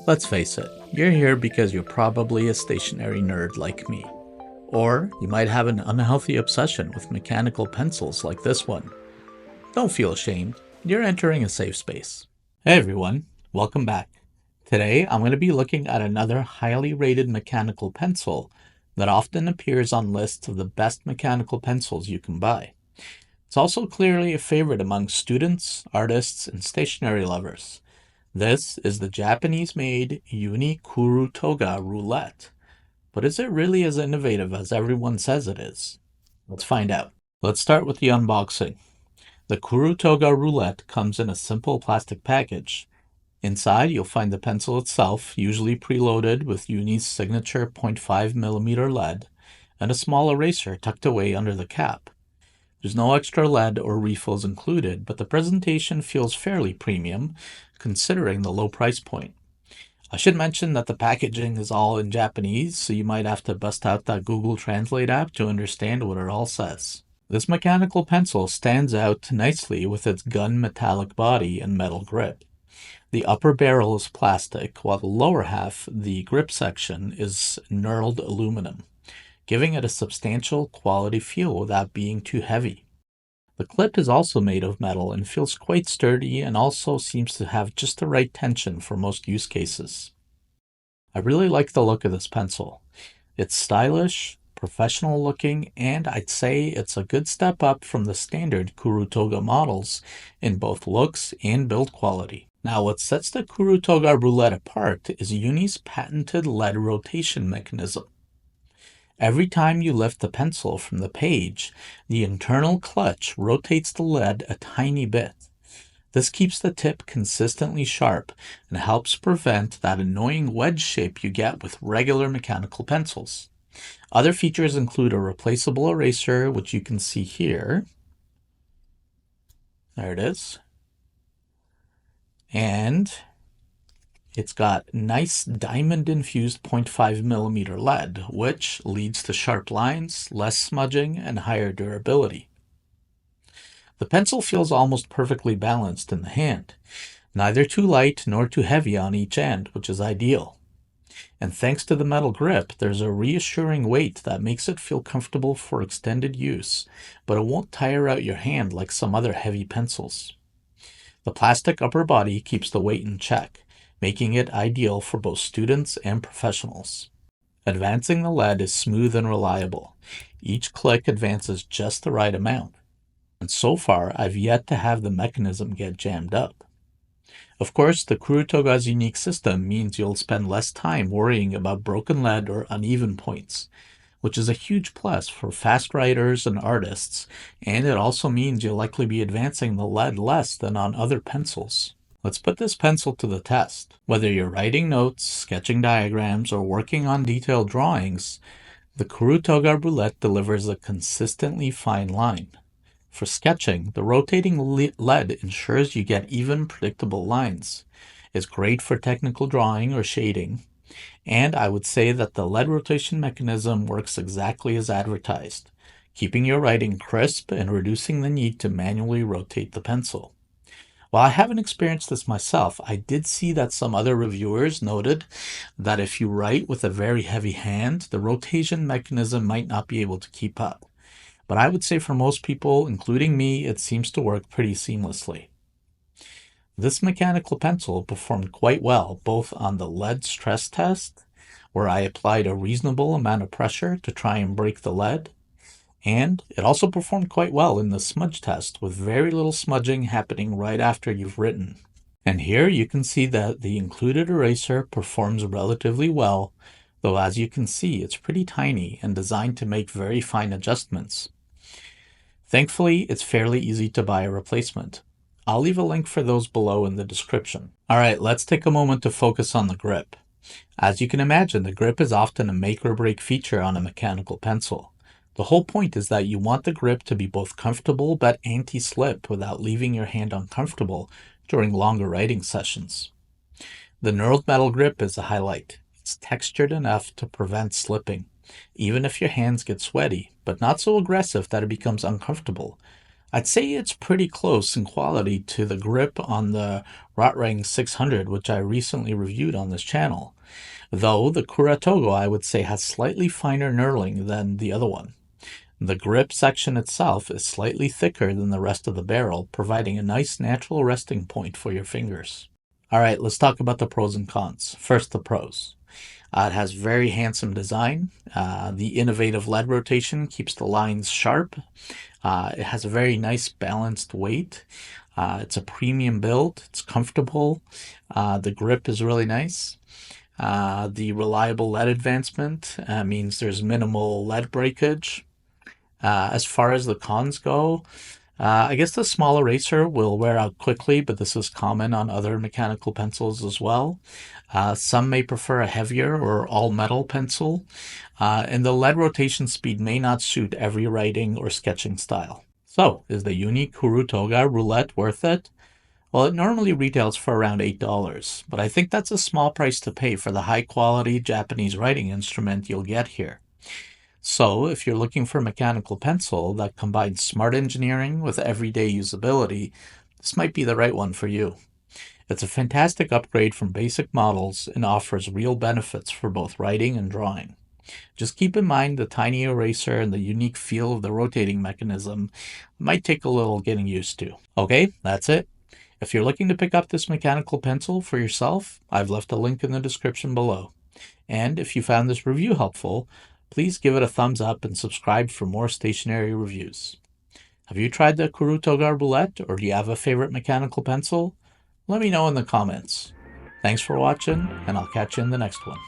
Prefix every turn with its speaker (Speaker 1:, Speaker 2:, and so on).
Speaker 1: Let's face it, you're here because you're probably a stationary nerd like me. Or you might have an unhealthy obsession with mechanical pencils like this one. Don't feel ashamed, you're entering a safe space. Hey everyone, welcome back. Today I'm going to be looking at another highly rated mechanical pencil that often appears on lists of the best mechanical pencils you can buy. It's also clearly a favorite among students, artists, and stationery lovers. This is the Japanese-made Uni Kuru Toga Roulette. But is it really as innovative as everyone says it is? Let's find out. Let's start with the unboxing. The Kuru Toga Roulette comes in a simple plastic package. Inside, you'll find the pencil itself, usually preloaded with Uni's signature 0.5mm lead, and a small eraser tucked away under the cap. There's no extra lead or refills included, but the presentation feels fairly premium, considering the low price point. I should mention that the packaging is all in Japanese, so you might have to bust out that Google Translate app to understand what it all says. This mechanical pencil stands out nicely with its gun metallic body and metal grip. The upper barrel is plastic, while the lower half, the grip section, is knurled aluminum, giving it a substantial quality feel without being too heavy. The clip is also made of metal and feels quite sturdy and also seems to have just the right tension for most use cases. I really like the look of this pencil. It's stylish, professional looking, and I'd say it's a good step up from the standard Kuru Toga models in both looks and build quality. Now, what sets the Kuru Toga Roulette apart is Uni's patented lead rotation mechanism. Every time you lift the pencil from the page, the internal clutch rotates the lead a tiny bit. This keeps the tip consistently sharp and helps prevent that annoying wedge shape you get with regular mechanical pencils. Other features include a replaceable eraser, which you can see here. There it is. And it's got nice diamond-infused 0.5mm lead, which leads to sharp lines, less smudging, and higher durability. The pencil feels almost perfectly balanced in the hand, neither too light nor too heavy on each end, which is ideal. And thanks to the metal grip, there's a reassuring weight that makes it feel comfortable for extended use, but it won't tire out your hand like some other heavy pencils. The plastic upper body keeps the weight in check, making it ideal for both students and professionals. Advancing the lead is smooth and reliable. Each click advances just the right amount. And so far, I've yet to have the mechanism get jammed up. Of course, the Kurutoga's unique system means you'll spend less time worrying about broken lead or uneven points, which is a huge plus for fast writers and artists, and it also means you'll likely be advancing the lead less than on other pencils. Let's put this pencil to the test. Whether you're writing notes, sketching diagrams, or working on detailed drawings, the Kuru Toga Roulette delivers a consistently fine line. For sketching, the rotating lead ensures you get even, predictable lines. It's great for technical drawing or shading, and I would say that the lead rotation mechanism works exactly as advertised, keeping your writing crisp and reducing the need to manually rotate the pencil. While I haven't experienced this myself, I did see that some other reviewers noted that if you write with a very heavy hand, the rotation mechanism might not be able to keep up. But I would say for most people, including me, it seems to work pretty seamlessly. This mechanical pencil performed quite well both on the lead stress test, where I applied a reasonable amount of pressure to try and break the lead, and it also performed quite well in the smudge test with very little smudging happening right after you've written. And here you can see that the included eraser performs relatively well, though as you can see it's pretty tiny and designed to make very fine adjustments. Thankfully, it's fairly easy to buy a replacement. I'll leave a link for those below in the description. Alright, let's take a moment to focus on the grip. As you can imagine, the grip is often a make or break feature on a mechanical pencil. The whole point is that you want the grip to be both comfortable but anti-slip without leaving your hand uncomfortable during longer writing sessions. The knurled metal grip is a highlight. It's textured enough to prevent slipping, even if your hands get sweaty, but not so aggressive that it becomes uncomfortable. I'd say it's pretty close in quality to the grip on the Rotring 600, which I recently reviewed on this channel. Though the Kurutoga I would say has slightly finer knurling than the other one. The grip section itself is slightly thicker than the rest of the barrel, providing a nice natural resting point for your fingers. Alright, let's talk about the pros and cons. First, the pros. It has very handsome design. The innovative lead rotation keeps the lines sharp. It has a very nice balanced weight. It's a premium build. It's comfortable. The grip is really nice. The reliable lead advancement means there's minimal lead breakage. As far as the cons go, I guess the small eraser will wear out quickly, but this is common on other mechanical pencils as well. Some may prefer a heavier or all metal pencil, and the lead rotation speed may not suit every writing or sketching style. So, is the Uni Kuru Toga Roulette worth it? Well, it normally retails for around $8, but I think that's a small price to pay for the high quality Japanese writing instrument you'll get here. So, if you're looking for a mechanical pencil that combines smart engineering with everyday usability, this might be the right one for you. It's a fantastic upgrade from basic models and offers real benefits for both writing and drawing. Just keep in mind the tiny eraser and the unique feel of the rotating mechanism might take a little getting used to. Okay, that's it. If you're looking to pick up this mechanical pencil for yourself, I've left a link in the description below. And if you found this review helpful, please give it a thumbs up and subscribe for more stationery reviews. Have you tried the Kuru Toga Roulette, or do you have a favorite mechanical pencil? Let me know in the comments. Thanks for watching, and I'll catch you in the next one.